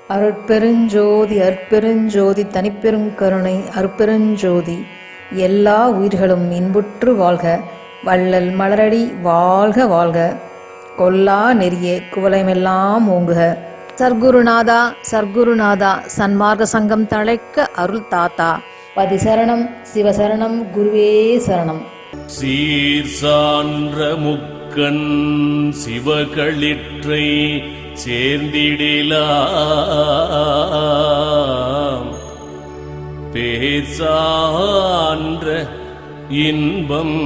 அருட்பெருஞ்சோதி அருட்பெருஞ்சோதி தனிப்பெருங்கருணை அருட்பெருஞ்சோதி. எல்லா உயிர்களும் இன்புற்று வாழ்க, வள்ளல் மலரடி வாழ்க வாழ்க, கொல்லா நெறியே குவலைமெல்லாம் ஓங்குக. சர்க்குருநாதா சர்க்குருநாதா, சன்மார்க்க சங்கம் தழைக்க அருள் தாத்தா. பதிசரணம் சிவசரணம் குருவே சரணம். சீர் சான்ற முக்கண் சிவகளிற்றை சேர்ந்திடிலாம், பேசான்ற இன்பம்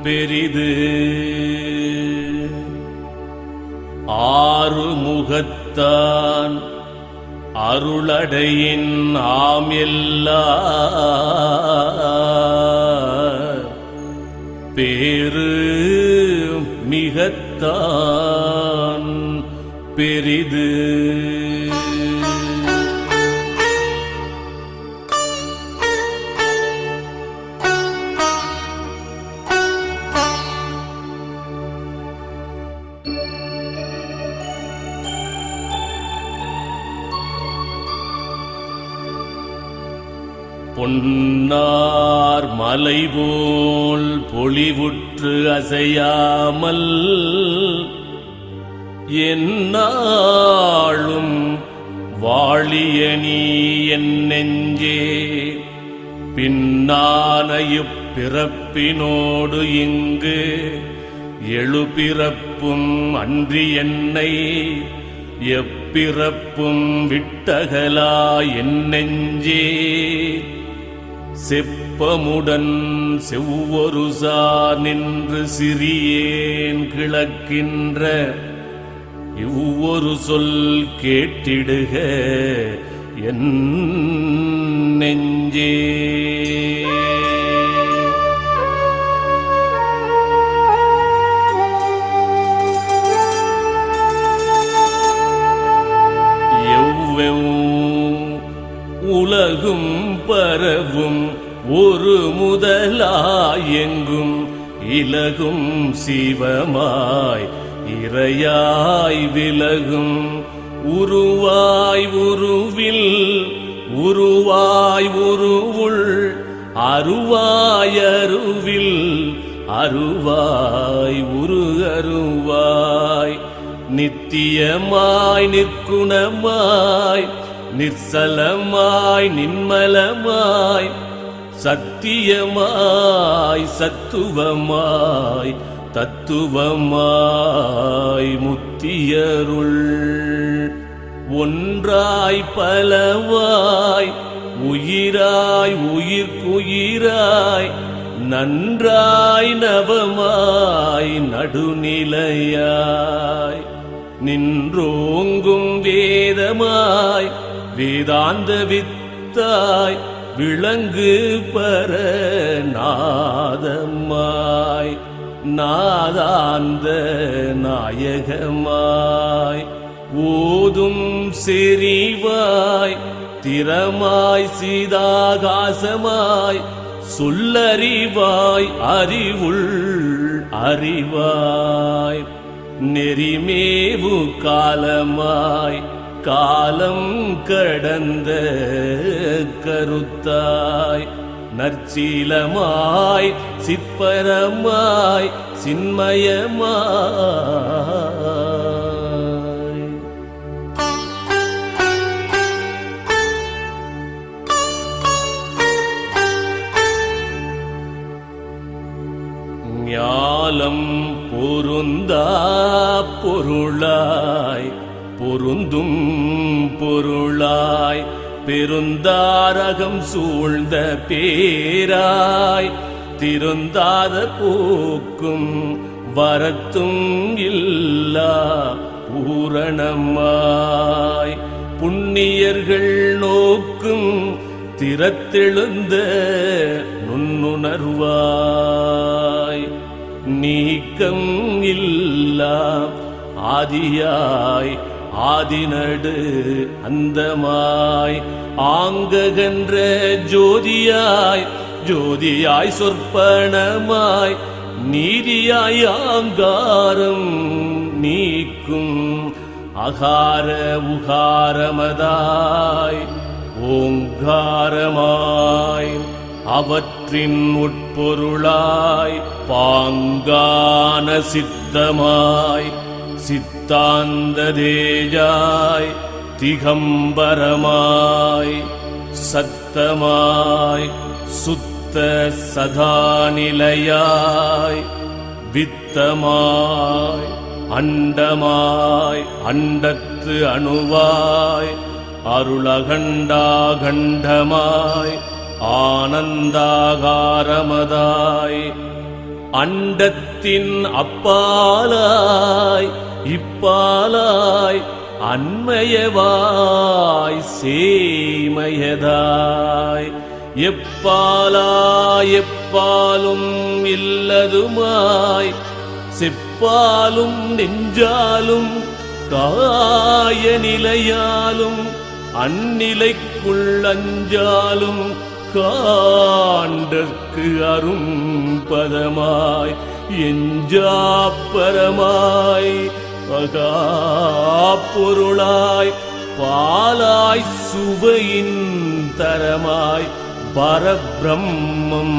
பெரிது. ஆறு முகத்தான் அருளடையின் ஆம் எல்லாம், பேரு மிகத்தான் பெரிது. பொன்னார் மலைபோல் பொலிவுற்று அசையாமல், என்னாளும் வாழிய நீ என் நெஞ்சே. பின்னானையுப் பிறப்பினோடு இங்கு எழுபிறப்பும் அன்றி என்னை எப்பிறப்பும் விட்டகலா என் நெஞ்சே. செப்பமுடன் செவ்வொருசார் நின்று சிறியேன் கிளக்கின்ற இவ்வொரு சொல் கேட்டிடுக என் நெஞ்சே. உலகும் பரவும் ஒரு முதலாயெங்கும் இலகும் சிவமாய் இறையாய் விலகும் உருவாய் உருவில் உருவாய் உருவுள் அருவாய் அருவில் அருவாய் உரு அருவாய் நித்தியமாய் நிற்குணமாய் நிர்சலமாய் நின்மலமாய் சத்தியமாய் சத்துவமாய் தத்துவமாய் முத்தியருள் ஒன்றாய் பலவாய் உயிராய் உயிர்க்குயிராய் நன்றாய் நவமாய் நடுநிலையாய் நின்றோங்கும் வேதமாய் வேதாந்த வித்தாய் விளங்கு பர நாதமாய் நாதாந்த நாயகமாய் ஓதும் செறிவாய் திறமாய் சீதாகாசமாய் சொல்லறிவாய் அறிவுள் அறிவாய் நெறிமேவு காலமாய் காலம் கடந்த கருத்தாய் நற்சீலமாய் சிற்பரமாய் சின்மயமாய் ஞாலம் பொருந்தா பொருளாய் பொருந்தும் பொருளாய் பெருந்தாரகம் சூழ்ந்த பேராய் திருந்தாத போக்கும் வரத்தும் இல்லா பூரணமாய் புண்ணியர்கள் நோக்கும் திறத்தெழுந்த நுண்ணுணர்வாய் நீக்கம் இல்லா ஆதியாய் ஆதிநடு அந்தமாய் ஆங்ககன்ற ஜோதியாய் ஜோதியாய் நீதியாய் ஆங்காரம் நீக்கும் அகார உகாரமதாய் ஓங்காரமாய் அவற்றின் உட்பொருளாய் பாங்கான சித்தமாய் சித்தாந்த தேஜாய் திகம்பரமாய் சத்தமாய் சுத்த சதாநிலையாய் வித்தமாய் அண்டமாய் அண்டத்து அணுவாய் அருளகண்டாகண்டமாய் ஆனந்தாகாரமதாய் அண்டத்தின் அப்பாலாய் இப்பாலாய் அன்மயவாய் சேமயதாய் எப்பாலாய் எப்பாலும் இல்லதுமாய் செப்பாலும் நெஞ்சாலும் காய நிலையாலும் அந்நிலைக்குள் அஞ்சாலும் காண்டற்கு அரும்பதமாய் எஞ்சாப்பரமாய் மகாப்பொருளாய் பாலாய் சுவையின் தரமாய் பரபிரம்மம்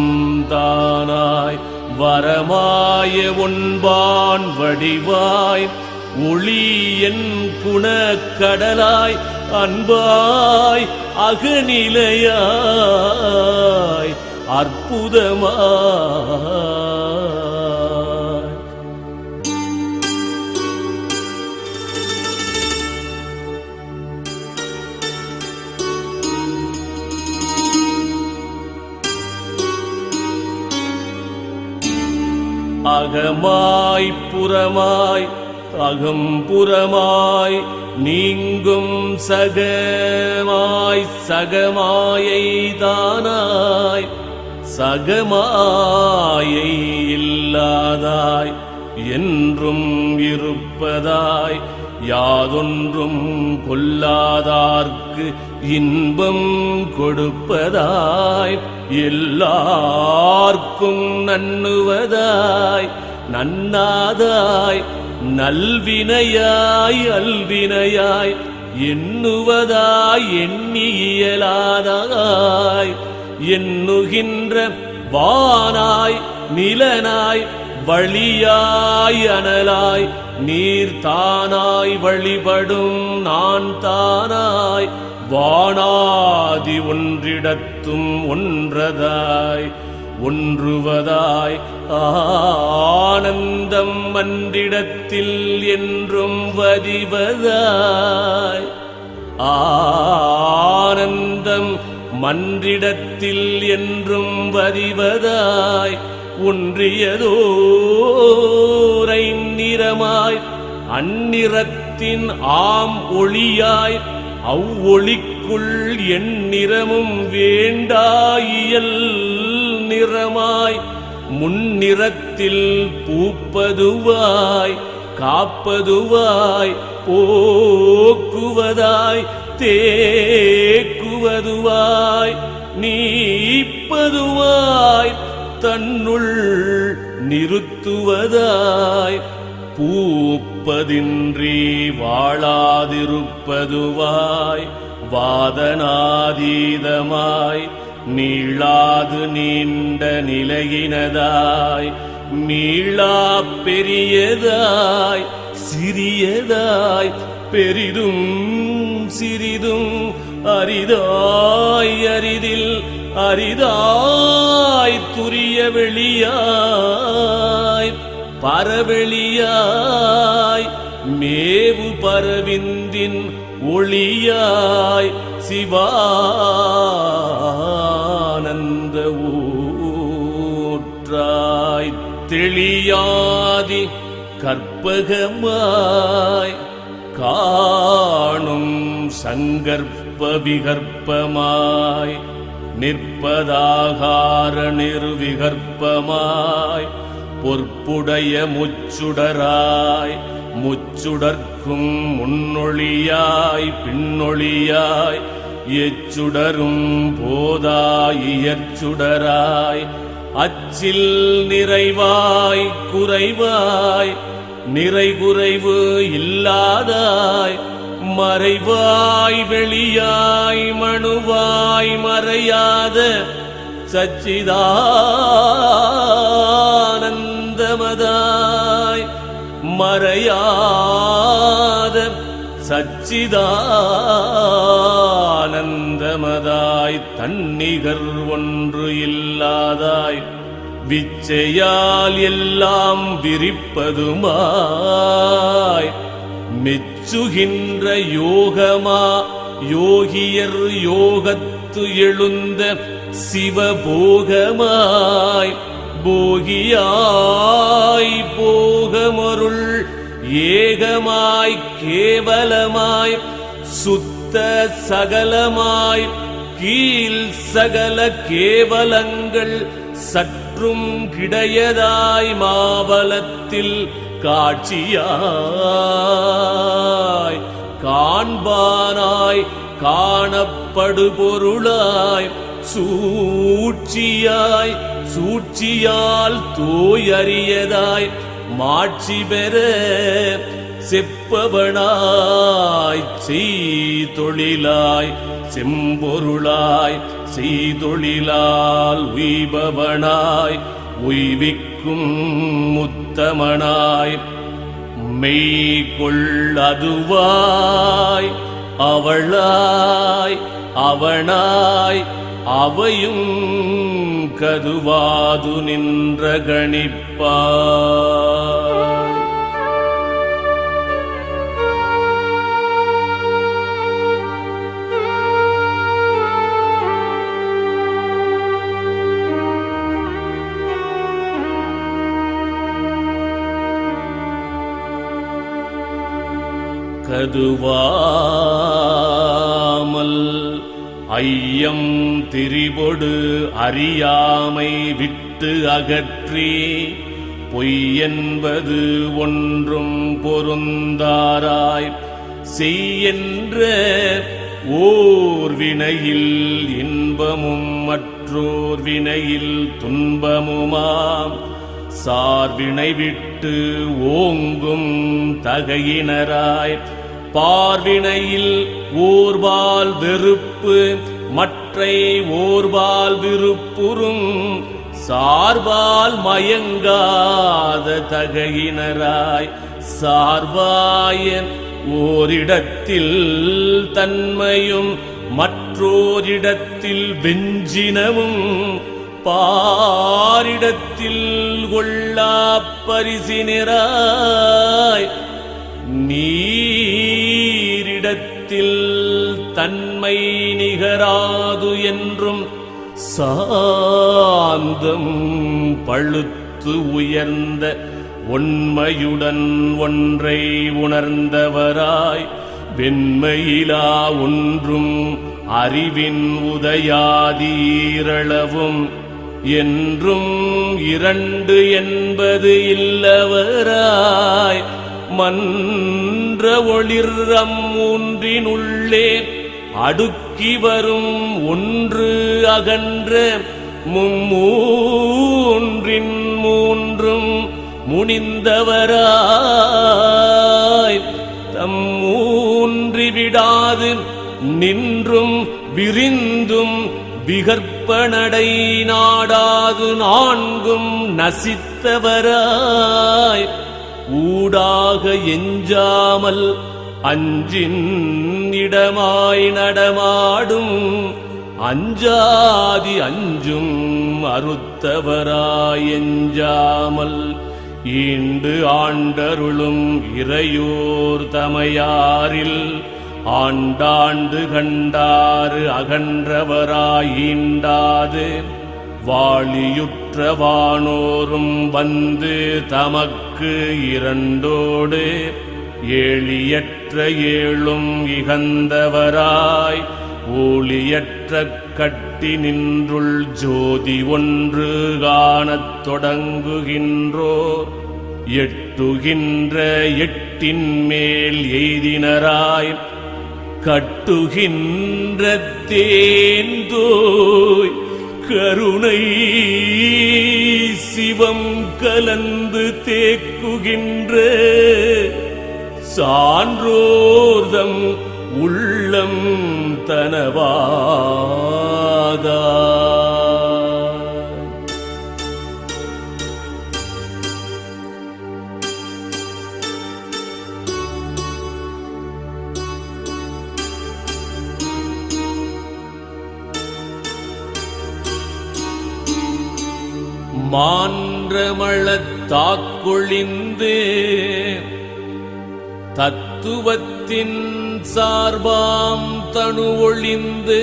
தானாய் வரமாய ஒன்பான் வடிவாய் ஒளியன் குணக்கடலாய் அன்பாய் அகநிலையாய் அற்புதமாய் அகமாய் புறமாய் அகம்புறமாய் நீங்கும் சகமாய் சகமாயை தானாய் சகமாயை இல்லாதாய் என்றும் இருப்பதாய் யாதொன்றும் கொல்லாதார்க்கு இன்பம் கொடுப்பதாய் எல்லார்க்கும் நன்னுவதாய் நன்னாதாய் நல்வினையாய் அல்வினையாய் எண்ணுவதாய் எண்ணியலாதாய் எண்ணுகின்ற வானாய் நிலனாய் வழியாய் அனலாய் நீர்தானாய் வழிபடும் நான் தானாய் வானாதி ஒன்றிடத்தும் ஒன்றதாய் ஒன்றுவதாய் ஆனந்தம் மன்றிடத்தில் என்றும் வதிவதாய் ஆனந்தம் மன்றிடத்தில் என்றும் வதிவதாய் ஒன்றியதோரை நிறமாய் அந்நிறத்தின் ஆம் ஒளியாய் அவ்வொளிக்குள் என் நிறமும் வேண்டாயியல் நிறமாய் முன்னிறத்தில் பூப்பதுவாய் காப்பதுவாய் போக்குவதாய் தேக்குவதுவாய் நீப்பதுவாய் தன்னுள் நிறுத்துவதாய் பூப்பதின்றி வாழாதிருப்பதுவாய் வாதனாதீதமாய் நீளாது நீண்ட நிலையினதாய் மீளா பெரியதாய் சிறியதாய் பெரிதும் சிறிதும் அரிதாய் அரிதில் அரிதாய் துரிய வெளியாய் பரவெளியாய் மேவு பரவிந்தின் ஒளியாய் சிவானந்த ஊற்றாய் தெளியாதி கற்பகமாய் காணும் சங்கற்ப விகற்பமாய் நிற்பதாகார நிர்விகற்பமாய் பொற்புடைய முச்சுடராய் முச்சுடர்க்கும் முன்னொளியாய் பின்னொளியாய் எச்சுடரும் போதாய் இயற்சுடராய் அச்சில் நிறைவாய் குறைவாய் நிறைகுறைவு இல்லாதாய் மறைவாய் வெளியாய் மணுவாய் மறையாத சச்சிதானந்தமதாய் மறையாத சச்சிதானந்தமதாய் தன்னிகர் ஒன்று இல்லாதாய் விச்சையால் எல்லாம் விரிப்பதுமாய் மெச்சுகின்ற யோகமா யோகியர் யோகத்து எழுந்த சிவபோகமாய் போகியாய் போகமருள் ஏகமாய் கேவலமாய் சுத்த சகலமாய் கீழ் சகல கேவலங்கள் சற்றும் கிடையதாய் மாவலத்தில் காட்சியாய் காண்பானாய் காணப்படுபொருளாய் சூழ்ச்சியாய் சூழ்ச்சியால் தோயறியதாய் மாட்சி பெற செப்பவனாய் செய்தொழிலாய் செம்பொருளாய் செய்தொழிலால் உய்பவனாய் உய்விக்கும் முத்தமனாய் மெய்கொள்ளதுவாய் அவளாய் அவனாய் அவையும் கதுவாது நின்ற கணிப்பாய். கதுவாமல் ஐயம் திரிபொடு அறியாமை விட்டு அகற்றி பொய்யென்பது ஒன்றும் பொருந்தாராய் செய்யென்ற ஓர் வினையில் இன்பமும் மற்றோர் வினையில் துன்பமுமாம் சார்வினை விட்டு ஓங்கும் தகையினராய் பார்வினையில் ஓர்பால் வெறுப்பு மற்றை ஓர்பால் விருப்புறும் சார்பால் மயங்காத தகையினராய் சார்வாய ஓரிடத்தில் தன்மையும் மற்றோரிடத்தில் வெஞ்சினமும் பாரிடத்தில் கொள்ளா பரிசினராய் நீரிடத்தில் தன்மை நிகராது என்றும் சாந்தம் பழுத்து உயர்ந்த உண்மையுடன் ஒன்றை உணர்ந்தவராய் வெண்மையிலா ஒன்றும் அறிவின் உதயாதீரளவும் என்றும் இரண்டு என்பது இல்லவராய் மன்ற ஒளிர்ரம் மூன்றினுள்ளே அடுக்கி வரும் ஒன்று அகன்ற மும்மூன்றின் மூன்றும் முனிந்தவராய் தம்மூன்றி விடாது நின்றும் விரிந்தும் விகற்பனடை நாடாது நான்கும் நசித்தவராய் ஊடாக எஞ்சாமல் அஞ்சின் இடமாய் நடமாடும் அஞ்சாதி அஞ்சும் அறுத்தவராய் எஞ்சாமல் ஈண்டு ஆண்டருளும் இறையோர் தமையாரில் ஆண்டாண்டு கண்டாறு அகன்றவராயீண்டாது வாளியுற்ற வானோரும் வந்து தமக்கு இரண்டோடு ஏளியற்ற ஏழும் இகந்தவராய் ஊழியற்ற கட்டி நின்றுள் ஜோதி ஒன்று காணத் தொடங்குகின்றோர் எட்டுகின்ற எட்டின் மேல் எய்தினராய் கட்டுகின்ற தேந்தோய் கருணை சிவம் கலந்து தேக்குகின்ற சான்றோர்தம் உள்ளம் தனவாதா. மான்றமளத் தாக்கொழிந்து தத்துவத்தின் சார்பாம் தனு ஒழிந்து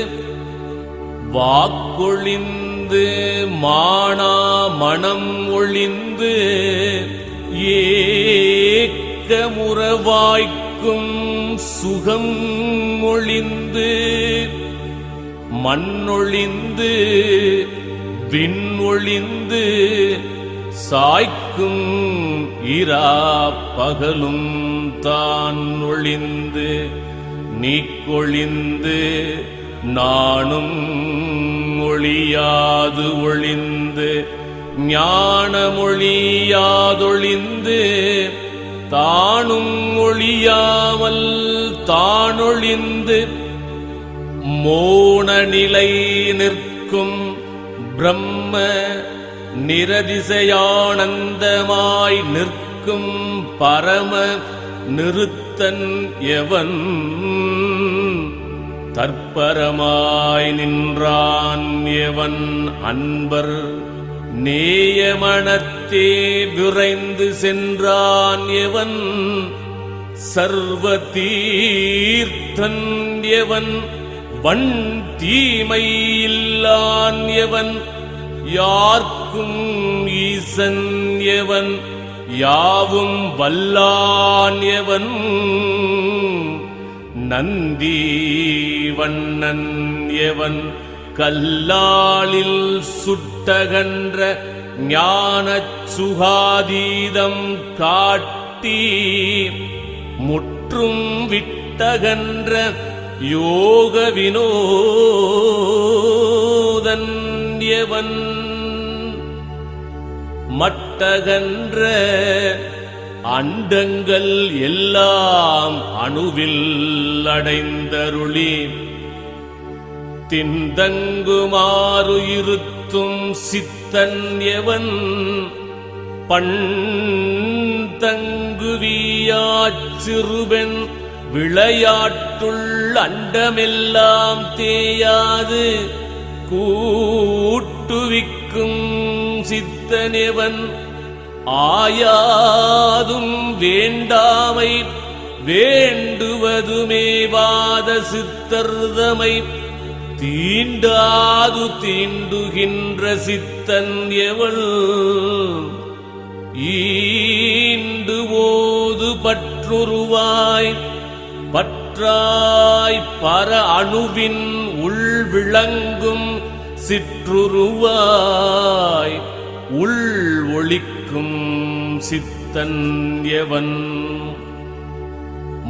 வாக்கொழிந்து மானா மனம் ஒழிந்து ஏக்கமுறவாய்க்கும் சுகம் ஒழிந்து மண்ணொழிந்து விண்ணொழிந்து சாய்க்கும் இரா பகலும் தான் ஒழிந்து நீக்கொழிந்து நானும் ஒழியாது ஒழிந்து ஞானமொழியாதொழிந்து தானும் ஒழியாமல் தானொழிந்து மோன நிலை நிற்கும் பிரம்ம நிரதிசயானந்தமாய் நிற்கும் பரம நிறுத்தன் எவன் தற்பரமாய் நின்றான் எவன் அன்பர் நேயமனத்தே விரைந்து சென்றான் எவன் சர்வ தீர்த்தன் எவன் வன் தீமை இல்லான் எவன் யார்க்கும் ஈசன் எவன் யாவும் வல்லான் எவன் நந்தி வண்ணன் எவன் கல்லாலில் சுட்டகன்ற ஞானச் சுகாதீதம் காட்டி முற்றும் விட்டகன்ற யோக வினோதன் எவன் மட்டகன்ற அண்டங்கள் எல்லாம் அணுவில் அடைந்தருளி திந்தங்குமாறு இருத்தும் சித்தன் எவன் பண்தங்குவியாச்சிறுபெண் விளையாட்டுள் அண்டமெல்லாம் தேயாது கூட்டுவிக்கும் சித்தனெவன் ஆயாதும் வேண்டாமை வேண்டுவதுமே வாத சித்தர்தமை தீண்டாது தீண்டுகின்ற சித்தன் எவள் ஈண்டு ஓது பற்றுருவாய் பற்றாய் பர அணுவின் உள் விளங்கும் சிற்றுருவாய் உள் ஒளிக்கும் சித்தன் எவன்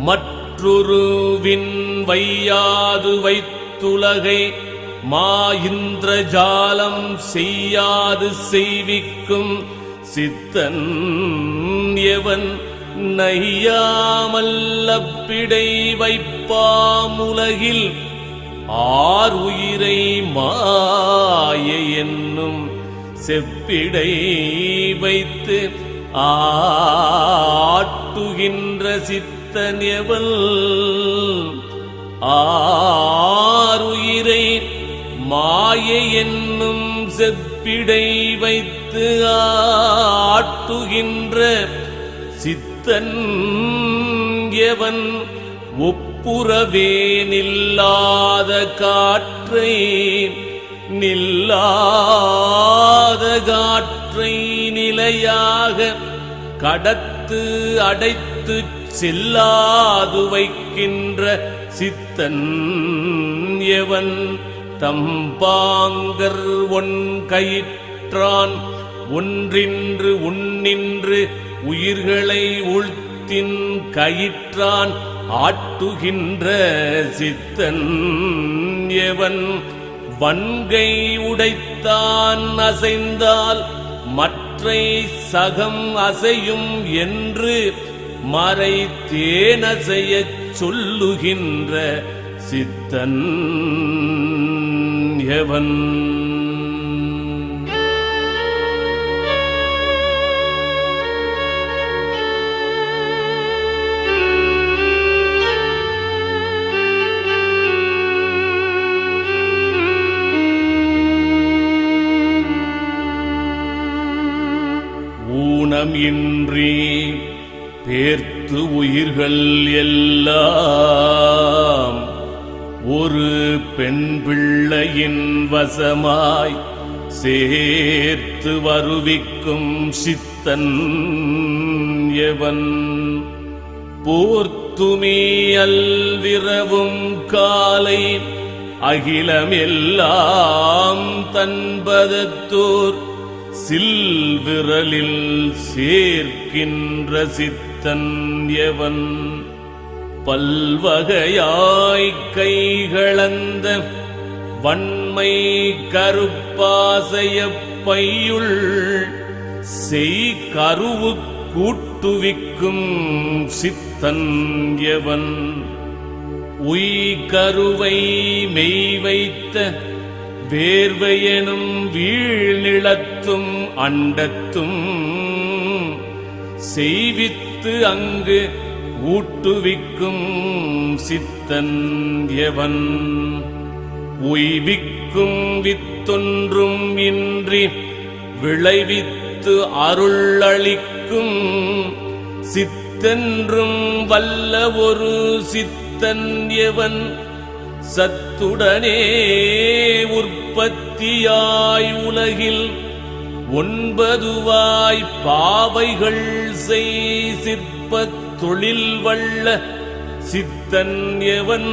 மற்றொருவின் வையாது வைத்துலகை மா இந்திரஜாலம் செய்யாது செய்விக்கும் சித்தன் எவன் நையாமல்லப்பிடை வைப்பாமுலகில் ஆர் உயிரை மாய என்னும் செப்பிடை வைத்து ஆட்டுகின்ற சித்தன் எவள் ஆருயிரை மாய என்னும் செப்பிடை வைத்து ஆட்டுகின்ற சித்தன் எவன் ஒப்புரவே நில்லாத காற்றை நில்லாத காற்றை நிலையாக கடத்து அடைத்து செல்லாது வைக்கின்ற சித்தன் எவன் தம்பாங்கர் ஒன் கயிற்றான் ஒன்றின்று உன்னின்று உயிர்களை உழ்த்தின் கயிற்றான் ஆட்டுகின்ற சித்தன் எவன் வன்கை உடைத்தான் அசைந்தால் மற்றை சகம் அசையும் என்று மறை தேனசையச் சொல்லுகின்ற சித்தன் எவன்? ஊனம் இன்றி பேர்த்து உயிர்கள் எல்லாம் ஒரு பெண் பிள்ளையின் வசமாய் சேர்த்து வருவிக்கும் சித்தன் எவன்? போர்த்துமி அல்விரவும் காலை அகிலமெல்லாம் தன்பதத்தோர் சில்விரலில் சேர்க்கின்ற சித்தன் எவன்? பல்வகையாய் கைகளந்த வன்மை கருப்பாசைய பையுள் செய் கருவு கூட்டுவிக்கும் சித்தன் எவன்? உய்கருவை மெய் வைத்த வேர்வையெனும் வீழ்நிலத்தும் அண்டத்தும் செய்வித்து அங்கு ஊட்டுவிக்கும் சித்தன் எவன்? உய்விக்கும் வித்தொன்றும் இன்றி விளைவித்து அருளளிக்கும் சித்தென்றும் வல்ல ஒரு சித்தன் எவன்? சத்துடனே உற்பத்தியாய் உலகில் ஒன்பதுவாய் பாவைகள் செய் சிற்பத் தொழில் வல்ல சித்தன் எவன்?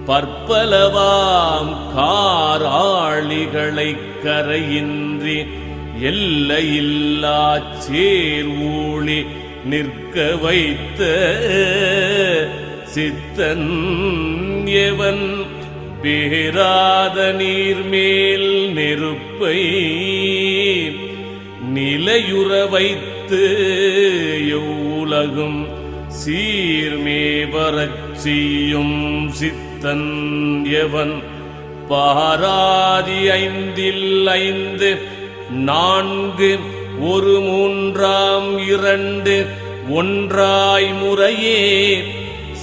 பற்பலவாம் காராளிகளைக் கரையின்றி எல்லையில்லா சேர் ஊழி நிற்க வைத்த சித்தன் எவன்? பேராத நீர்மேல் நெருப்பை நிலையுற வைத்து எவ்வுலகும் சீர்மேவரச் செய்யும் சித்தன் எவன்? பாராதி ஐந்தில் ஐந்து நான்கு ஒரு மூன்றாம் இரண்டு ஒன்றாய் முறையே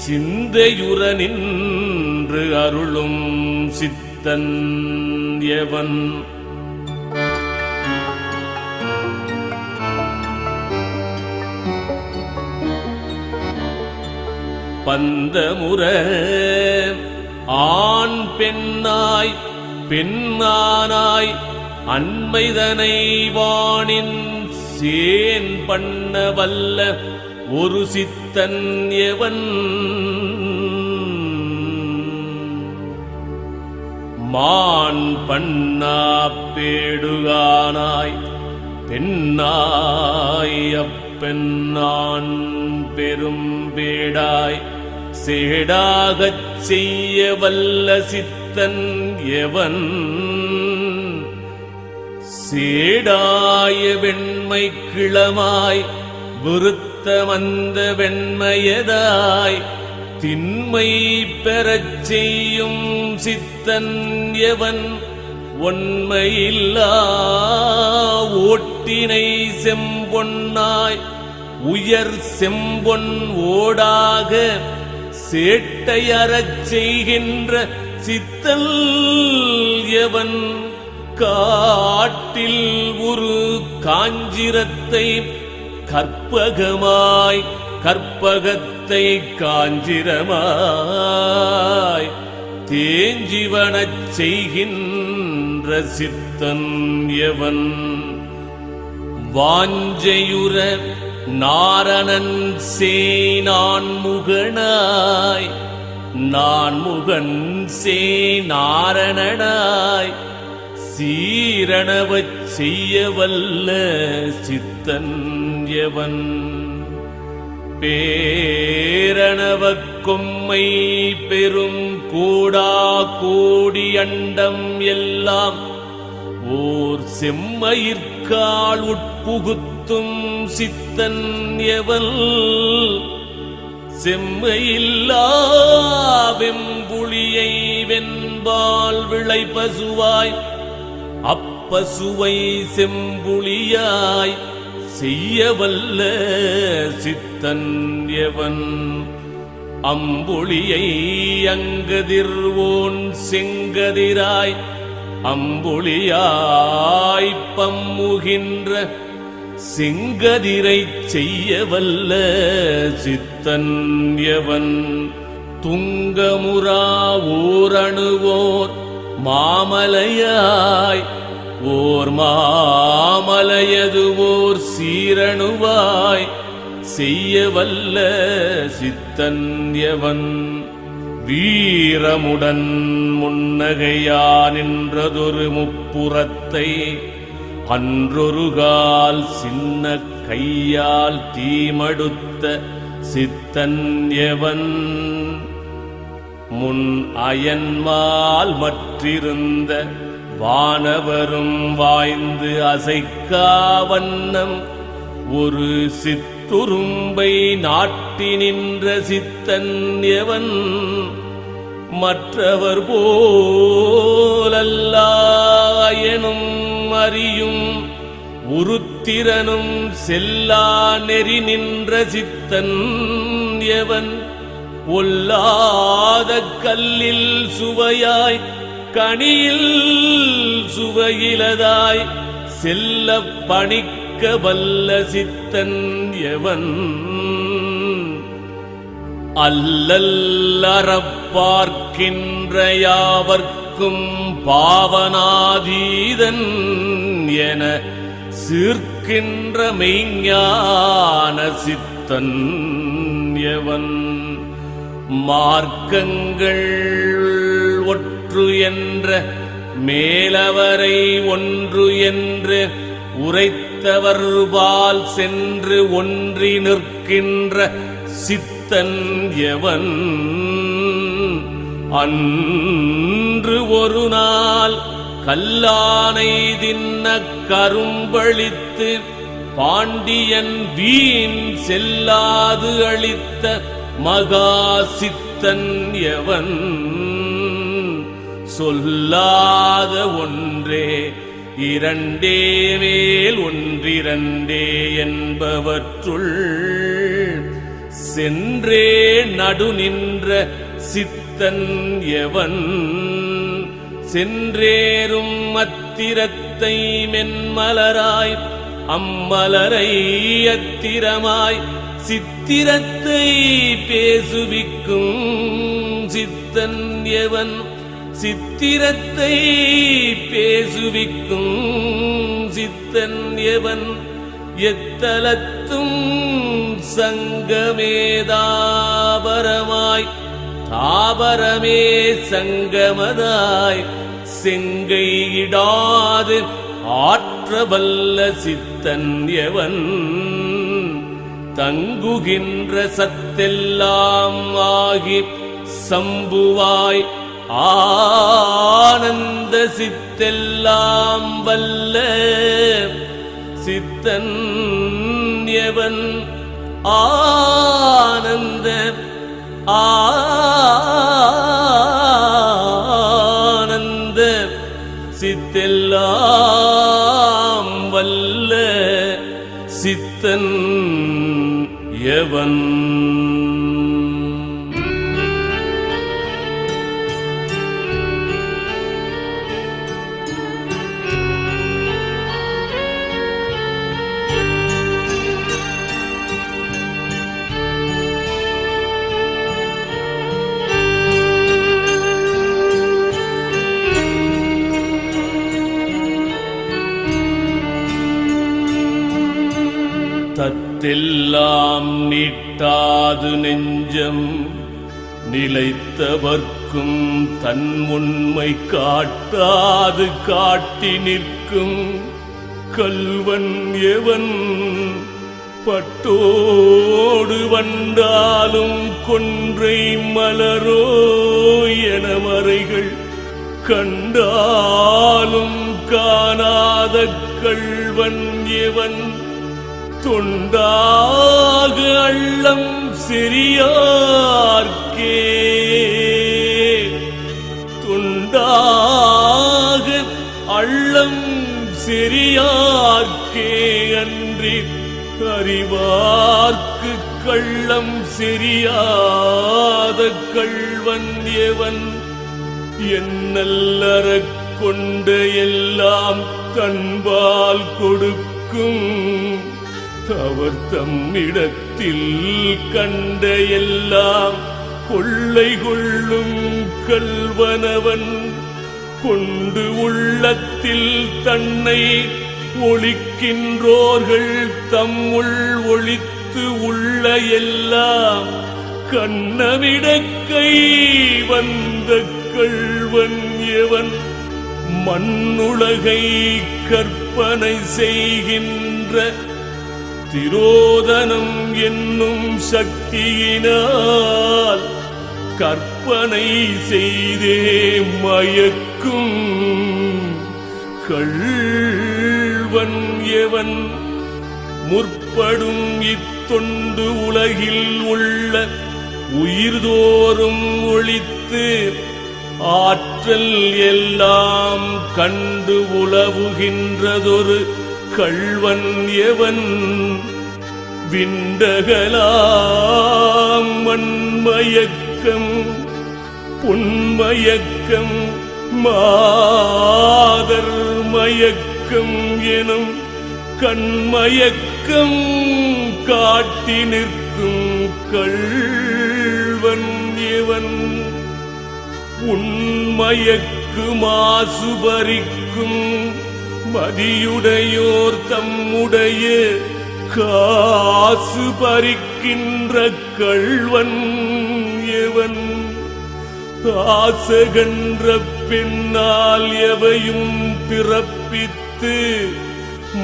சிந்தையுற நின்று அருளும் சித்தன் எவன்? பந்தமுற ஆண் பெண்ணாய் பெண்ணானாய் அண்மைதனை வானின் சேன் பண்ண வல்ல ஒரு சித்தன் எவன்? மான் பண்ணா பேடுகானாய் பெண்ணாய் அப்பெண்ணான் பெரும் பேடாய் சேடாகச் செய்ய வல்ல சித்தன் எவன்? சேடாய வெண்மை கிளமாய் விருத்தமந்த வெண்மையதாய் திண்மை பெறச் செய்யும் சித்தன் எவன்? ஒன்மையில்லா ஓட்டினை செம்பொன்னாய் உயர் செம்பொன் ஓடாக சேட்டையறச் செய்கின்ற சித்தன் எவன்? காட்டில் ஒரு காஞ்சிரத்தை கற்பகமாய் கற்பகத்தை காஞ்சிரமாய் தேஞ்சிவனச் செய்கின்ற சித்தன் எவன்? வாஞ்சையுற நாரணன் சேய் நான்முகனாய் நான்முகன் சேய் நாரணனாய் சீரணவச் செய்ய வல்ல சித்தன் எவன்? பேரணவக் கொம்மை பெரும் கூடா கூடி அண்டம் எல்லாம் ஓர் செம்மயிர்கால் உட்புகுத்தும் சித்தன் எவன் செம்மையில்லா வெம்புளியை வெண்பால் விளை பசுவாய் அப்பசுவை செம்புளியாய் செய்யவல்ல சித்தன் எவன் அம்புளியை அங்கதிர்வோன் செங்கதிராய் அம்புளியாய் பம்முகின்ற செங்கதிரைச் செய்யவல்ல சித்தன் எவன் துங்கமுறா ஓரணுவோர் மாமலையாய் ஓர் மாமலையது ஓர் சீரணுவாய் செய்யவல்ல சித்தன் எவன் வீரமுடன் முன்னகையா நின்றதொரு முப்புறத்தை அன்றொருகால் சின்ன கையால் தீமடுத்த சித்தன் எவன் முன் அயன்மால் மற்றிருந்த வானவரும் வாய்ந்து அசைக்கா வண்ணம் ஒரு சித்துரும்பை நாட்டி நின்ற சித்தன் எவன் மற்றவர் போலல்லாயனும் அறியும் உருத்திரனும் செல்லா நெறி நின்ற சித்தன் எவன் ஒல்லாத கல்லில் சுவையாய் கனியில் சுவையிலதாய் செல்ல பணிக்க வல்ல சித்தன் எவன் அல்லல்லறப்பார்க்கின்ற யாவர்க்கும் பாவனாதீதன் என சீர்க்கின்ற மெய்ஞான சித்தன் எவன் மார்க்கங்கள் ஒற்று என்ற மேலவரை ஒன்று என்று உரைத்தவர்பால் சென்று ஒன்றி நிற்கின்ற சித்தன் எவன் அன்று ஒரு நாள் கல்லானை தின்ன கரும்பளித்து பாண்டியன் வீண் செல்லாது அளித்த மகா சித்தன் எவன் சொல்லாத ஒன்றே இரண்டே மேல் ஒன்றிரண்டே என்பவற்றுள் சென்றே நடு நின்ற சித்தன் எவன் சென்றேறும் அத்திரத்தை மென்மலராய் அம்மலரை அத்திரமாய் சித்திரத்தை பேசுவிக்கும் சித்தன் எவன் சித்திரத்தை பேசுவிக்கும் சித்தன் எவன் எத்தலத்தும் சங்கமேதாபரமாய் தாபரமே சங்கமதாய் செங்கையிடாது ஆற்றவல்ல சித்தன் எவன் தங்குகின்ற சத்தெல்லாம் ஆகி சம்புவாய் ஆனந்த சித்தெல்லாம் வல்ல சித்தன் எவன் ஆனந்த ஆனந்த சித்தெல்லாம் வல்ல சித்தன் எவன் தத்தெல்லாம் நீட்டாது நெஞ்சம் நிலைத்தவர்க்கும் தன் உண்மை காட்டாது காட்டி நிற்கும் கல்வன் எவன் பட்டோடு வந்தாலும் கொன்றை மலரோ என மறைகள் கண்டாலும் காணாத கள்வன் எவன் தொண்டாக அள்ளம் சிறியார்க்கே தொண்டாக அள்ளம் சிறியார்க்கே அன்றி அறிவார்க்கு கள்ளம் சிறியாத கள்வன் எவன் என்னல்லறக் கொண்ட எல்லாம் தன்பால் கொடுக்கும் அவர் தம்மிடத்தில் கண்ட எல்லாம் கொள்ளை கொள்ளும் கள்வனவன் கொண்டு உள்ளத்தில் தன்னை ஒளிக்கின்றோர்கள் தம்முள் ஒளித்து உள்ள எல்லாம் கண்ணவிடக்கை வந்த கள்வன் எவன் மண்ணுலகை கற்பனை செய்கின்ற திரோதனம் என்னும் சக்தியினால் கற்பனை செய்தே மயக்கும் கள்வன் எவன் முற்படும் இத்தொண்டு உலகில் உள்ள உயிர்தோறும் ஒளித்து ஆற்றல் எல்லாம் கண்டு உலவுகின்றதொரு கள்வன் எவன் விண்டகலாம் மண்மயக்கம் பொன்மயக்கம் மாதர் மயக்கம் எனும் கண்மயக்கம் காட்டி நிற்கும் கள்வன் எவன் உண்மயக்கு மாசுபரிக்கும் மதியுடையோர் தம்முடைய காசு பறிக்கின்ற கள்வன் எவன் ஆசகன்ற பெண்ணால் எவையும் பிறப்பித்து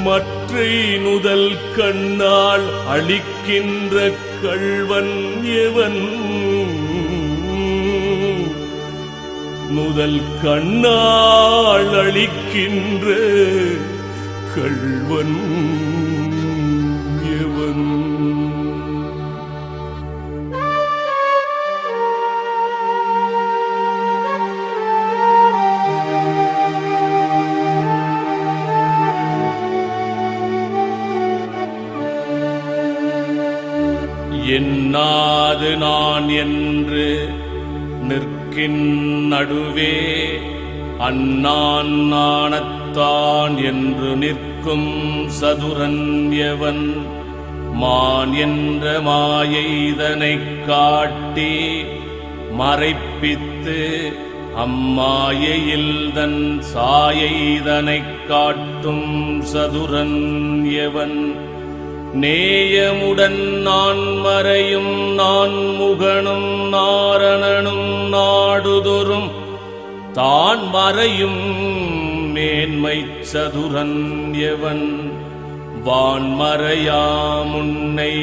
மற்றை நுதல் கண்ணால் அளிக்கின்ற கள்வன் எவன் நுதல் கண்ணால் அளிக்கின்ற கள்வன் எவன் என்னாது நான் என்று நிற்கின் நடுவே அந்நான் நாணத்தான் என்று நிற்கும் சதுரன் எவன் மான் என்ற மாயைதனைக் காட்டி மறைப்பித்து அம்மாயையில் தன் சாயைதனைக் காட்டும் சதுரன் எவன் நேயமுடன் நான் மறையும் நான் முகனும் நாரணனும் நாடுதொறும் தான் மறையும் மேன்மை சதுரன் எவன் வான்மறையாம் உன்னை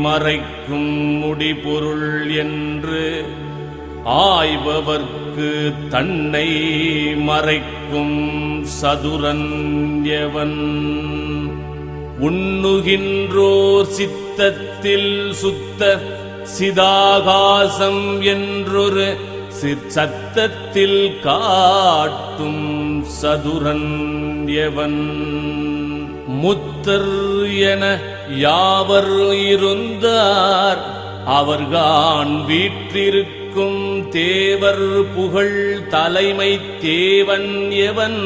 மறைக்கும் முடிபொருள் என்று ஆய்பவர்க்கு தன்னை மறைக்கும் சதுரன் எவன் உண்ணுகின்றோர் சித்தத்தில் சுத்த சிதாகாசம் என்றொரு சிற்சத்தத்தில் காட்டும் சதுரன் எவன் முத்தர் என யாவர் இருந்தார் அவர்கான் வீற்றிருக்கும் தேவர் புகழ் தலைமை தேவன் எவன்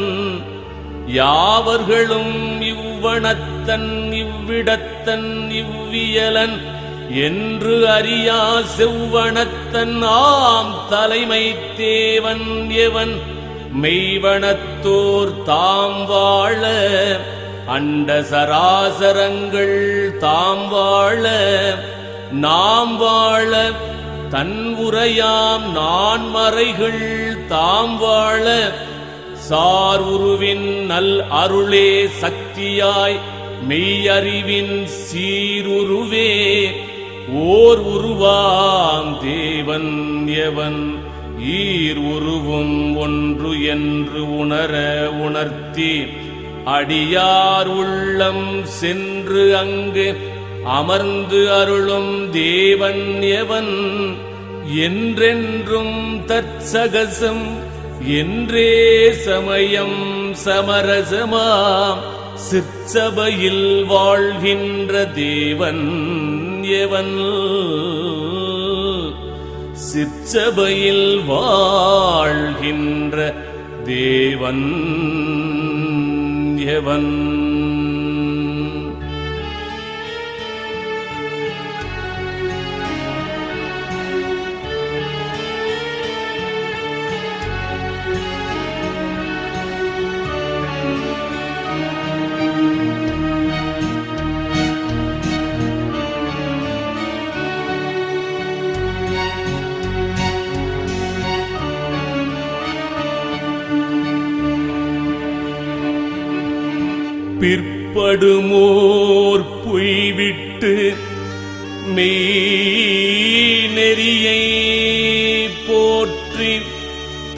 யாவர்களும் இவ்வணத்தன் இவ்விடத்தன் இவ்வியலன் என்று அறியா செவ்வணத்தன் ஆம் தலைமை தேவன் எவன் மெய்வனத்தோர் தாம் வாழ அண்ட சராசரங்கள் தாம் வாழ நாம் வாழ தன் உரையாம் நான்மறைகள் தாம் வாழ சார் உருவின் நல் அருளே சக்தியாய் மெய்யறிவின் சீருருவே ஓர் உருவாம் தேவன் எவன் ஈர் உருவும் ஒன்று என்று உணர உணர்த்தி அடியார் உள்ளம் சென்று அங்கு அமர்ந்து அருளும் தேவன் எவன் என்றென்றும் தற்சகசம் என்றே சமயம் சமரசமாம் சிற்சபையில் வாழ்கின்ற தேவன் எவன் சிற்சபையில் வாழ்கின்ற தேவன் எவன் பிற்படுமோர் பொய்விட்டு மெய் நெறியை போற்றி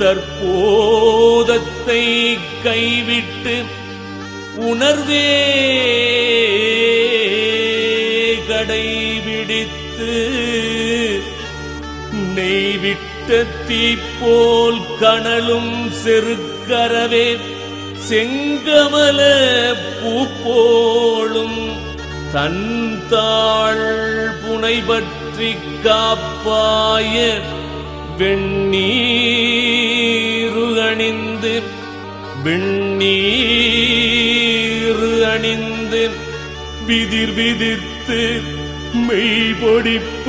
தற்போதத்தை கைவிட்டு உணர்வே கடைபிடித்து நெய்விட்ட தீப்போல் கனலும் செருக்கரவே செங்கமல பூப்போளும் தன் தாழ் புனை பற்றி காப்பாய வெண்ணீரு அணிந்து வெண்ணீரு அணிந்து விதிர் விதிர்த்து மெய்பொடிப்ப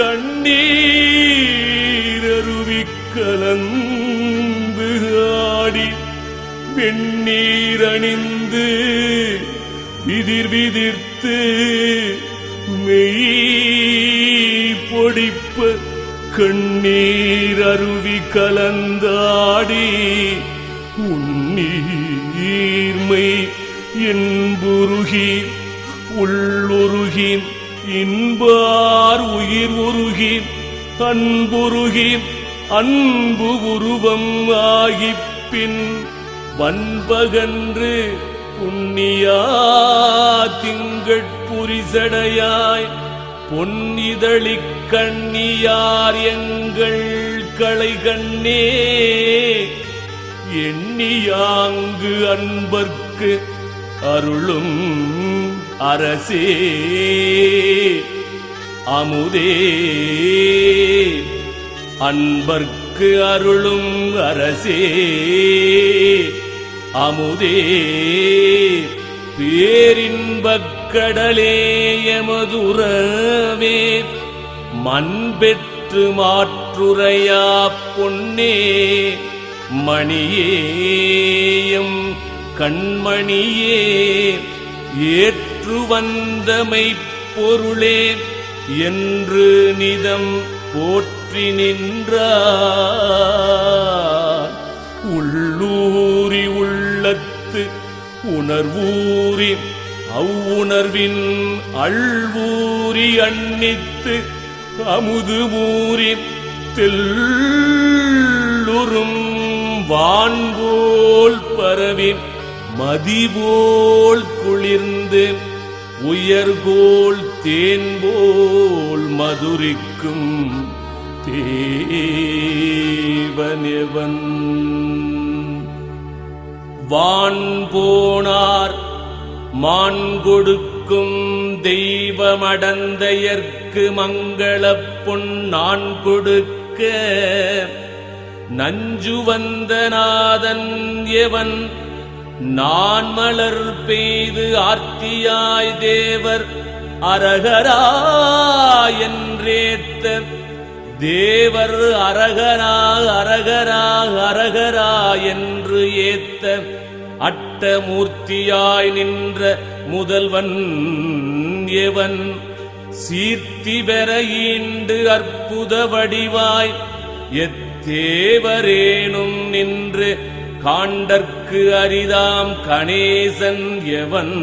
கண்ணீரருவி கலந்து ஆடி வெண்ணீர் அணிந்து விதிர் விதிர்த்து மெய் பொடிப்ப கண்ணீர் அருவி கலந்தாடி உன்னீர்மை என்புருகி உள்ளுருகி இன்பார் உயிர் உருகி அன்புருகி அன்பு உருவம் ஆகிப்பின் வன்பகன்று புண்ணியா திங்கட்புரிசடையாய் பொன்னிதழிக் கண்ணியார் எங்கள் களை கண்ணே எண்ணியாங்கு அன்பர்க்கு அருளும் அரசே அமுதே அன்பர்க்கு அருளும் அரசே அமுதே பேரின்பக் கடலே எமதுறவே மண்பெற்று மாற்றுரையா பொன்னே மணியேயம் கண்மணியே ஏற்று வந்தமை பொருளே என்று நிதம் போற்றி நின்றார் உள்ளூரி உள்ளத்து உணர்வூரி அவ்வுணர்வின் அள்வூரி அன்னித்து அமுதுமூரி தெல்லுறும் வான்போல் பரவி மதிபோல் குளிர்ந்து உயர்கோள் தேன்போல் மதுரிக்கும் தேவனெவன் வான் போனார் மான் கொடுக்கும் தெய்வமடந்தையர்க்கு மங்களப் பொன் நான் கொடுக்க நஞ்சு வந்த நாதன் எவன் நான் மலர் பெய்து ஆர்த்தியாய் தேவர் அரகரா என்றேத்த தேவர் அரகரா அரகரா அரகரா என்று ஏத்த அட்டமூர்த்தியாய் நின்ற முதல்வன் எவன் சீர்த்தி பெற ஈண்டு அற்புத வடிவாய் எத்தேவரேனும் நின்று காண்டற்கு அரிதாம் கணேசன் எவன்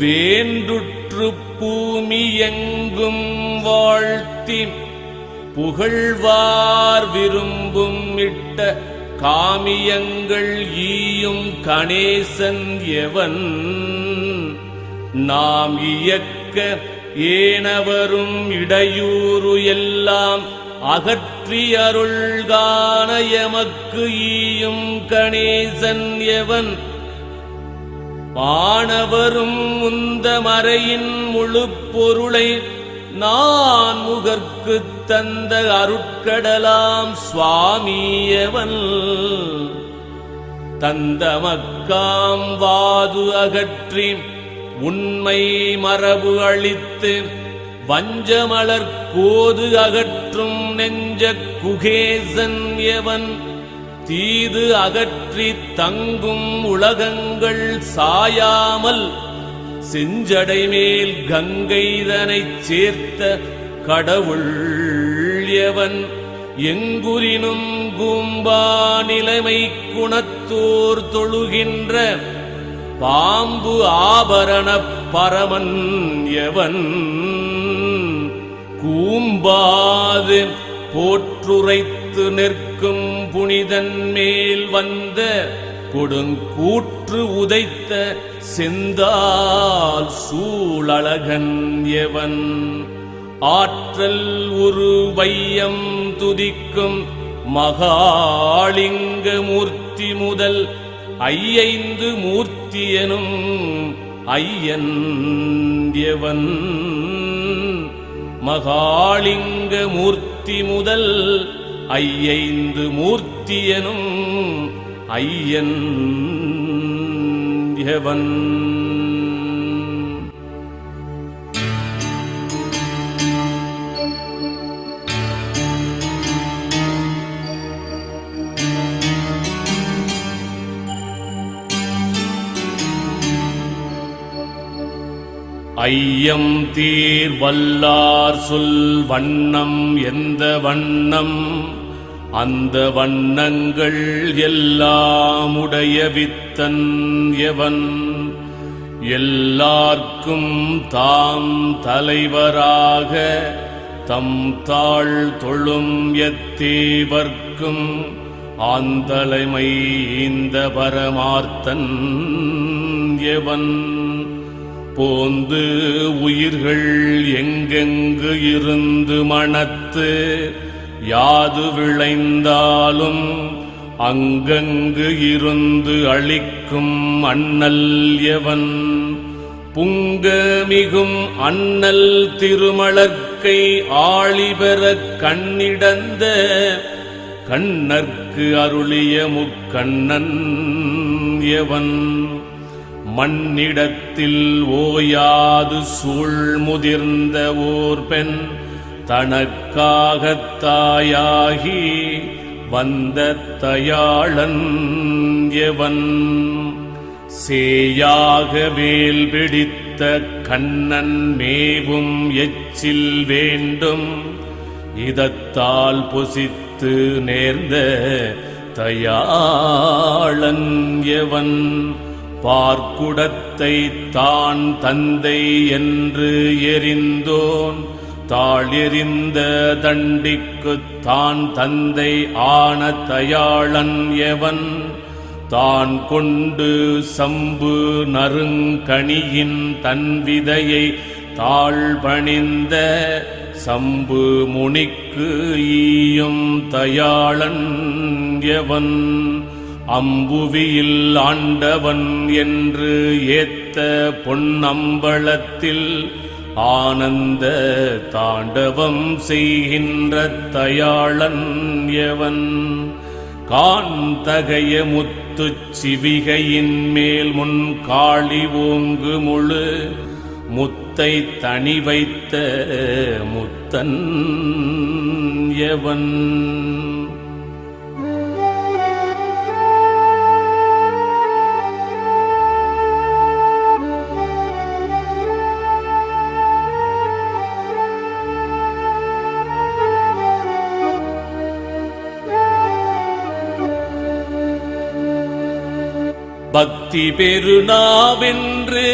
வேண்டுற்று பூமி எங்கும் வாழ்த்தி புகழ்வார் விரும்பும் இட்ட காமியங்கள் ஈயும் கணேசன் எவன் நாம் இயக்க ஏனவரும் இடையூறு எல்லாம் அகற்றி அருள்கான எமக்கு ஈயும் கணேசன் எவன் மாணவரும் உந்த மறையின் முழு பொருளை நான் முகர்க்குத் தந்த அருட்கடலாம் சுவாமியவன் தந்தமக்காம் வாது அகற்றி உண்மை மரபு அளித்து வஞ்சமலர் கோது அகற்றும் நெஞ்ச குகேசன் எவன் தீது அகற்றி தங்கும் உலகங்கள் சாயாமல் செஞ்சடை மேல் கங்கைதனைச் சேர்த்த கடவுள் எவன் எங்குரினும் கூம்பா நிலைமை குணத்தோர் தொழுகின்ற பாம்பு ஆபரண பரமன் எவன் கூம்பாது போற்றுரைத்து நிற்கும் புனிதன் மேல் வந்த கொடுங்கூற்று உதைத்த செந்தால் சூழழகன் எவன் ஆற்றல் உரு வையம் துதிக்கும் மகாலிங்க மூர்த்தி முதல் ஐயைந்து மூர்த்தியனும் ஐயன் எவன் மகாலிங்க மூர்த்தி முதல் ஐயைந்து மூர்த்தியனும் ஐயன் எவன் ஐயம் தீர் வல்லார் சொல் வண்ணம் எந்த வண்ணம் அந்த வண்ணங்கள் எல்லாம் உடைய வித்தன் எவன் எல்லார்க்கும் தாம் தலைவராக தம் தாழ் தொழும் எத்தேவர்க்கும் ஆந்தலைமை இந்த பரமார்த்தன் எவன் போந்து உயிர்கள் எங்கெங்கு இருந்து மனத்து யாது விளைந்தாலும் அங்கங்கு இருந்து அளிக்கும் அண்ணல் எவன் புங்கமிகும் அண்ணல் திருமலர்க்கை ஆழிபெற கண்ணிடந்த கண்ணர்க்கு அருளிய முக்கண்ணன் எவன் மண்ணிடத்தில் ஓயாது சூழ் முதிர்ந்த ஓர் பெண் தனக்காகத் தாயாகி வந்த தயாளன் எவன் சேயாக வேல் பிடித்த கண்ணன் மேவும் எச்சில் வேண்டும் இதத்தால் பொசித்து நேர்ந்த தயாளன் எவன் பார்க்குடத்தை தான் தந்தை என்று எரிந்தோன் தாழ் எறிந்த தண்டிக்குத் தான் தந்தை ஆன தயாளன் எவன் தான் கொண்டு சம்பு நறுங்கணியின் தன் விதையை தாழ்பணிந்த சம்பு முனிக்கு ஈயும் தயாளன் எவன் அம்புவியில் ஆண்டவன் என்று ஏத்த பொன்னம்பலத்தில் ஆனந்த தாண்டவம் செய்கின்ற தயாளன் எவன் காந்தகைய முத்துச் சிவிகையின் மேல் முன் காளி ஓங்கு முழு முத்தை தனி வைத்த முத்தன் எவன் பக்தி பெருநாவென்று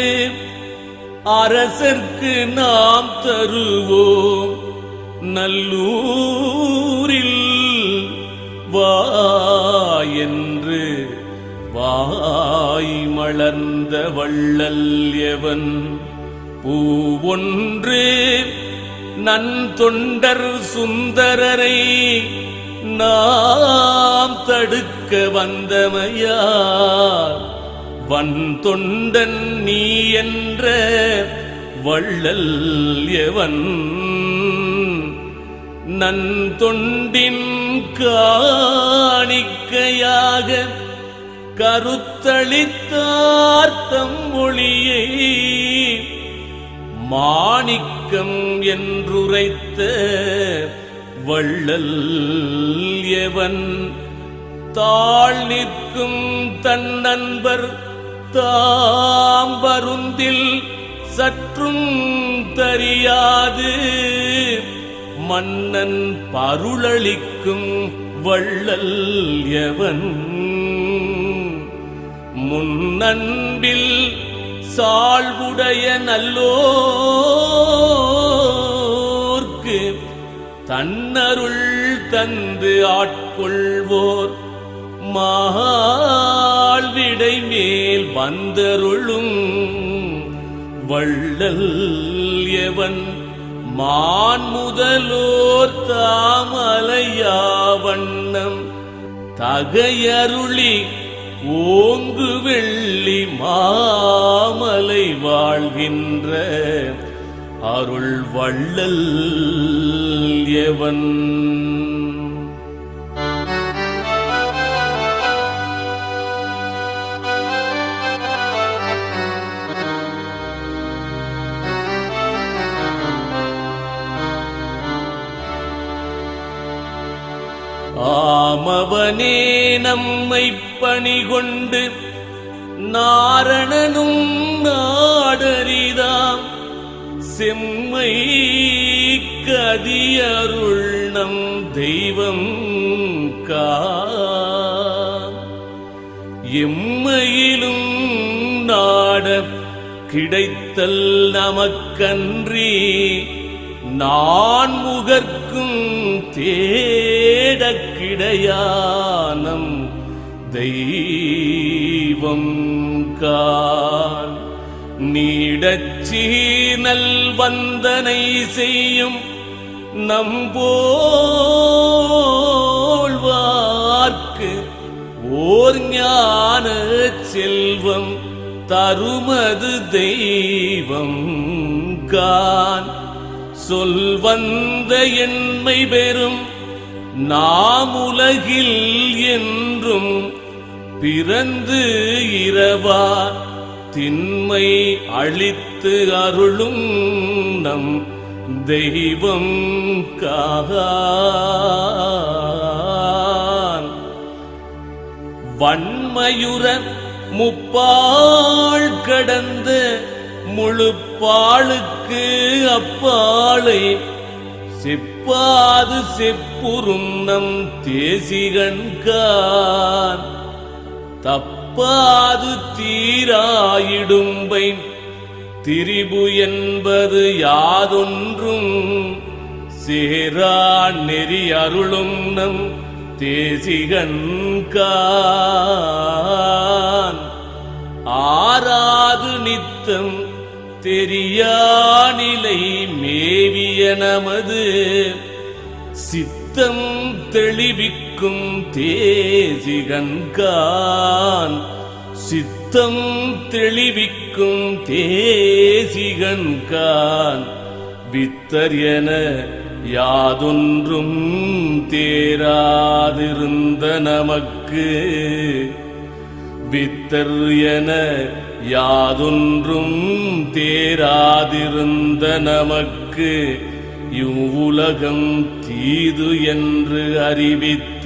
அரசர்க்கு நாம் தருவோம் நல்லூரில் வா என்று வாய் மலர்ந்த வள்ளல் எவன் பூவொன்று நன்தொண்டர் சுந்தரரை நாம் தடுக்க வந்தமையால் வன் தொண்டன் நீ என்ற வள்ளல் எவன் நன் தொண்டின் காணிக்கையாக கருத்தளித்தார்த்தம் மொழியை மாணிக்கம் என்றுரைத்த வள்ளல் எவன் தாழ் நிற்கும் தன் நண்பர் தாம் வருந்தில் சற்றும் தறியாது மன்னன் பருளளிக்கும் வள்ளல் எவன் முன்னன்பில் சாழ்வுடைய நல்லோர்க்கு தன்னருள் தந்து ஆட்கொள்வோர் மாழ்விடை மேல் வந்தருளும் வள்ளல் எவன் மான் முதலோர் தாமலையா வண்ணம் தகையருளி ஓங்கு வெள்ளி மாமலை வாழ்கின்ற அருள் வள்ளல் எவன் ஆமவனே நம்மை பணிகொண்டு நாரணனும் நாடரிதாம் செம்மை கதியருள் நம் தெய்வம் எம்மையிலும் நாட கிடைத்தல் நமக்கன்றி நான் முகர்க்கும் தேடக் கிடையானம் தெய்வம் கான் நீடச்சீனல் வந்தனை செய்யும் நம்போழ்வார்க்கு ஓர் ஞான செல்வம் தருமது தெய்வம் கான் சொல் வந்த எண்மை பெறும் நாம் உலகில் என்றும் பிறந்து இரவா திண்மை அளித்து அருளும் நம் தெய்வம் கான் வன்மயுர முப்பாள் கடந்த முழுப்பாளுக்கு அப்பாளை செப்பாது செப்புறும் நம் தேசிகன்கான் தப்பாது தீராயிடும்பை திரிபு என்பது யாதொன்றும் சேரா நெறி அருளும் நம் தேசிகன்கான் ஆராது நித்தம் தெரியாநிலை மேவிய நமது சித்தம் தெளிவிக்கும் தேசிகன்கான் சித்தம் தெளிவிக்கும் தேசிகன்கான் வித்தர் என யாதொன்றும் தேராதிருந்த நமக்கு வித்தர் என யாதொன்றும் தேராதிருந்த நமக்கு இவ்வுலகம் தீது என்று அறிவித்த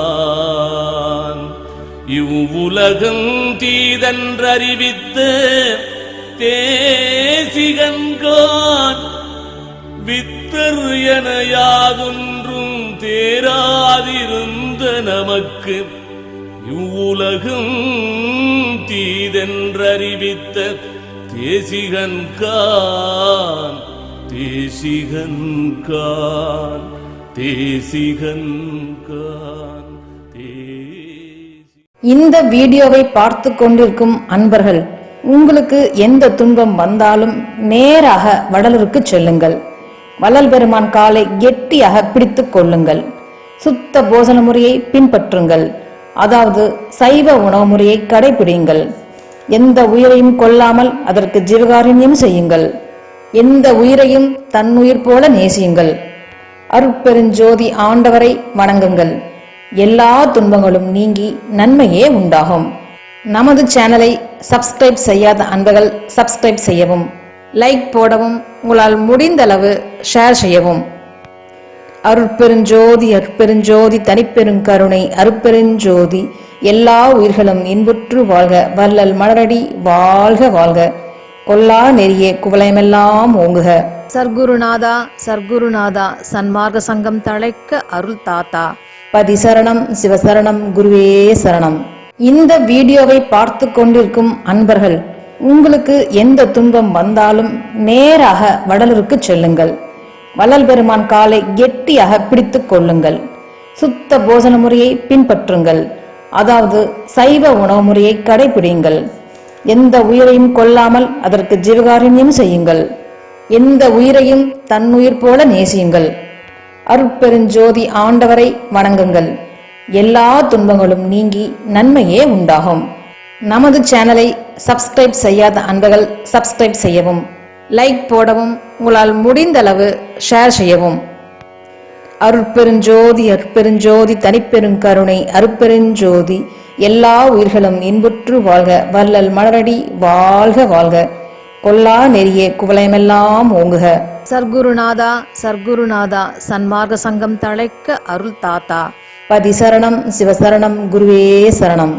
தேசிகன்கான் இவ்வுலகம் தீதென்றறிவித்த தேசிகன்கான் வித்தர் என யாதொன்றும் தேராதிருந்த நமக்கு இவ்வுலகம் தீதென்றறிவித்த தேசிகன்கான் தேசிகன்கான் தேசிகன்கான் இந்த வீடியோவை பார்த்து கொண்டிருக்கும் அன்பர்கள், உங்களுக்கு எந்த துன்பம் வந்தாலும் நேராக வடலூருக்கு செல்லுங்கள். வள்ளல் பெருமான் காலை கெட்டியாக பிடித்துக் கொள்ளுங்கள். சுத்த போசன முறையை பின்பற்றுங்கள். அதாவது சைவ உணவு முறையை கடைபிடிங்கள். எந்த உயிரையும் கொல்லாமல் அதற்கு ஜீவகாருண்யம் செய்யுங்கள். எந்த உயிரையும் தன்னுயிர் போல நேசியுங்கள். அருட்பெருஞ்சோதி ஆண்டவரை வணங்குங்கள். எல்லா துன்பங்களும் நீங்கி நன்மையே உண்டாகும். நமது சேனலை சப்ஸ்கிரைப் செய்யாத அன்பர்கள் சப்ஸ்கிரைப் செய்யவும், லைக் போடவும், உங்களால் முடிந்தளவு ஷேர் செய்யவும். அருட்பெருஞ்சோதி அருட்பெருஞ்சோதி தனிப்பெருங்கருணை அருட்பெருஞ்சோதி எல்லா உயிர்களும் இன்புற்று வாழ்க. வள்ளல் மலரடி வாழ்க வாழ்க. கொல்லா நெறியே குவலயமெல்லாம் ஓங்குக. சர்க்குருநாதா சர்க்குருநாதா சன்மார்க்க சங்கம் தழைக்க அருள் தாத்தா. பதி சரணம், சிவசரணம், குருவே சரணம். இந்த வீடியோவை பார்த்து கொண்டிருக்கும் அன்பர்கள், உங்களுக்கு எந்த துன்பம் வந்தாலும் நேராக வடலூருக்கு செல்லுங்கள். வள்ளல் பெருமான் காலை கெட்டியாக பிடித்துக் கொள்ளுங்கள். சுத்த போசன முறையை பின்பற்றுங்கள். அதாவது சைவ உணவு முறையை கடைபிடிங்கள். எந்த உயிரையும் கொல்லாமல் அதற்கு ஜீவகாருண்யம் செய்யுங்கள். எந்த உயிரையும் தன்னுயிர் போல நேசியுங்கள். அருட்பெருஞ்சோதி ஆண்டவரை வணங்குங்கள். எல்லா துன்பங்களும் நீங்கி நன்மையே உண்டாகும். நமது சேனலை சப்ஸ்கிரைப் செய்யாத அன்பர்கள் சப்ஸ்கிரைப் செய்யவும், லைக் போடவும், உங்களால் முடிந்தளவு ஷேர் செய்யவும். அருட்பெருஞ்சோதி அருட்பெருஞ்சோதி தனிப்பெருங்கருணை அருட்பெருஞ்சோதி எல்லா உயிர்களும் இன்புற்று வாழ்க. வள்ளல் மலரடி வாழ்க வாழ்க. கொல்லா நெறியே குவலயமெல்லாம் ஓங்குக. சர்க்குருநாதா சர்க்குருநாதா சன்மார்க்க சங்கம் தழைக்க அருள் தாத்தா. பதி சரணம், சிவசரணம், குருவே சரணம்.